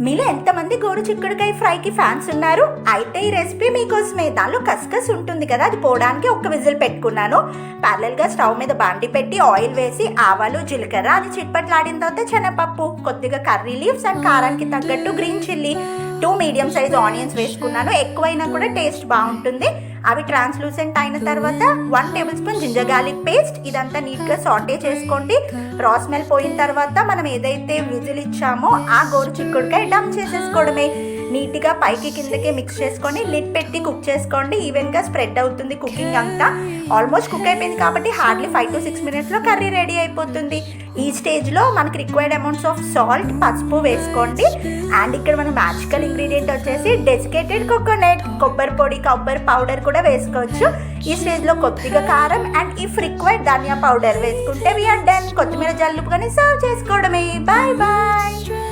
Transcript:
మీలో ఎంతమంది గోరు చిక్కుడుకాయ ఫ్రైకి ఫ్యాన్స్ ఉన్నారు? అయితే ఈ రెసిపీ మీకోసమే. దానిలో కస్కస్ ఉంటుంది కదా, అది పోవడానికి ఒక్క విజిల్ పెట్టుకున్నాను. ప్యారలల్గా స్టవ్ మీద బాండి పెట్టి ఆయిల్ వేసి ఆవాలు జీలకర్ర అది చిట్పట్లాడిన తర్వాత శనగపప్పు, కొద్దిగా కర్రీ లీవ్స్ అండ్ కారానికి తగ్గట్టు green chilli, 2 medium size onions వేసుకున్నాను. ఎక్కువైనా కూడా టేస్ట్ బాగుంటుంది. అవి ట్రాన్స్లూసెంట్ అయిన తర్వాత 1 table spoon ginger garlic paste, ఇదంతా నీట్గా సాటే చేసుకోండి. రా స్మెల్ పోయిన తర్వాత మనం ఏదైతే విజిల్ ఇచ్చామో ఆ గోరు చిక్కుడుకాయ డంప్ చేసేసుకోవడమే. నీట్గా పైకి కిందకి మిక్స్ చేసుకొని లిడ్ పెట్టి కుక్ చేసుకోండి. ఈవెన్గా స్ప్రెడ్ అవుతుంది కుకింగ్ అంతా. ఆల్మోస్ట్ కుక్ అయిపోయింది కాబట్టి హార్డ్లీ 5 to 6 మినిట్స్లో కర్రీ రెడీ అయిపోతుంది. ఈ స్టేజ్లో మనకి రిక్వైర్డ్ అమౌంట్స్ ఆఫ్ సాల్ట్, పసుపు వేసుకోండి. అండ్ ఇక్కడ మన మ్యాజికల్ ఇంగ్రీడియంట్ వచ్చేసి డెసికేటెడ్ కోకోనట్, కొబ్బరి పొడి, కొబ్బరి పౌడర్ కూడా వేసుకోవచ్చు. ఈ స్టేజ్లో కొద్దిగా కారం అండ్ ఇఫ్ రిక్వైర్డ్ ధనియా పౌడర్ వేసుకుంటే వీఆర్ డన్. కొత్తిమీర జల్లుపుకొని సర్వ్ చేసుకోవడమే. Bye bye.